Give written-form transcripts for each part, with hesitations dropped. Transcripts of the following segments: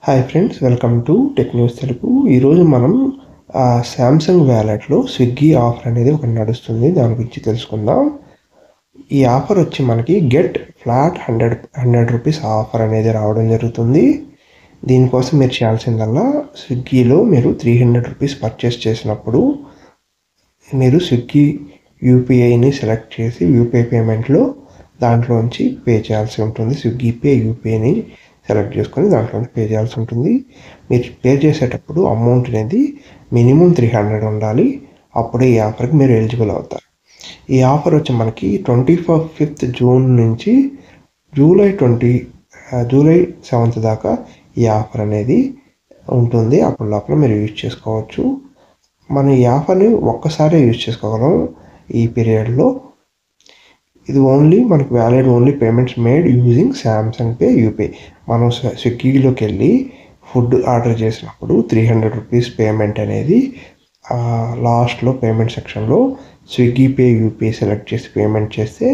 Hi friends, welcome to tech news Telugu. ఈరోజు మనం Samsung వ్యాలెట్లో Swiggy offer అనేది ఒకటి నడుస్తుంది. దాని గురించి తెలుసుకుందాం. ఈ ఆఫర్ వచ్చి మనకి గెట్ ఫ్లాట్ 100 రూపీస్ ఆఫర్ అనేది రావడం జరుగుతుంది. దీనికోసం మీరు చేయాల్సిందల్లా స్విగ్గీలో మీరు 300 రూపీస్ పర్చేస్ చేసినప్పుడు మీరు స్విగ్గీ యూపీఐని సెలెక్ట్ చేసి యూపీఐ పేమెంట్లో దాంట్లోంచి పే చేయాల్సి ఉంటుంది. స్విగ్గీ పే యూపీఐని సెలెక్ట్ చేసుకొని దాంట్లో పే చేయాల్సి ఉంటుంది. మీరు పే చేసేటప్పుడు అమౌంట్ అనేది మినిమం 300 ఉండాలి. అప్పుడే ఈ ఆఫర్కి మీరు ఎలిజిబుల్ అవుతారు. ఈ ఆఫర్ వచ్చి మనకి 25th జూన్ నుంచి జూలై 7th దాకా ఈ ఆఫర్ అనేది ఉంటుంది. అప్పుడు లోపల మీరు యూజ్ చేసుకోవచ్చు. మనం ఈ ఆఫర్ని ఒక్కసారి యూజ్ చేసుకోగలం ఈ పీరియడ్లో. ఇది మనకు valid only payments made using Samsung pay UPI. మనం స్విగ్గీలోకి వెళ్ళి ఫుడ్ ఆర్డర్ చేసినప్పుడు 300 రూపీస్ పేమెంట్ అనేది లాస్ట్లో పేమెంట్ సెక్షన్లో స్విగ్గీ పే యూపీఐ సెలెక్ట్ చేసి పేమెంట్ చేస్తే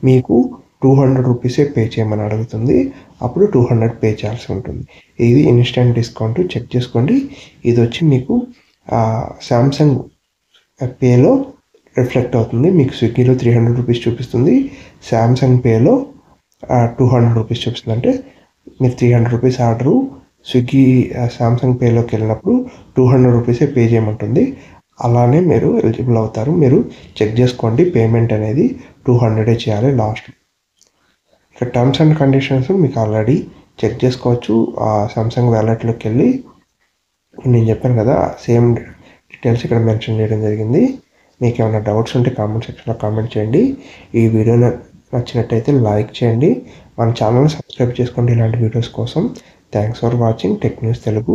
మీకు 200 రూపీసే పే చేయమని అడుగుతుంది. అప్పుడు 200 పే చేయాల్సి ఉంటుంది. ఇది ఇన్స్టెంట్ డిస్కౌంట్, చెక్ చేసుకోండి. ఇది వచ్చి మీకు శాంసంగ్ పేలో రిఫ్లెక్ట్ అవుతుంది. మీకు స్విగ్గీలో 300 రూపీస్ చూపిస్తుంది, శాంసంగ్ పేలో 200 రూపీస్ చూపిస్తుంది. అంటే మీరు 300 రూపీస్ ఆర్డరు స్విగ్గీ శాంసంగ్ పేలోకి వెళ్ళినప్పుడు 200 రూపీసే పే చేయమంటుంది. అలానే మీరు ఎలిజిబుల్ అవుతారు. మీరు చెక్ చేసుకోండి. పేమెంట్ అనేది 200 చేయాలి లాస్ట్. ఇక టర్మ్స్ అండ్ కండిషన్స్ మీకు ఆల్రెడీ చెక్ చేసుకోవచ్చు. శాంసంగ్ వ్యాలెట్లోకి వెళ్ళి నేను చెప్పాను కదా, సేమ్ డీటెయిల్స్ ఇక్కడ మెన్షన్ చేయడం జరిగింది. మీకు ఏమైనా డౌట్స్ ఉంటే కామెంట్ సెక్షన్లో కామెంట్ చేయండి. ఈ వీడియో నచ్చినట్టయితే లైక్ చేయండి. మన ఛానల్ని సబ్స్క్రైబ్ చేసుకోండి ఇలాంటి వీడియోస్ కోసం. Thanks for watching tech news Telugu.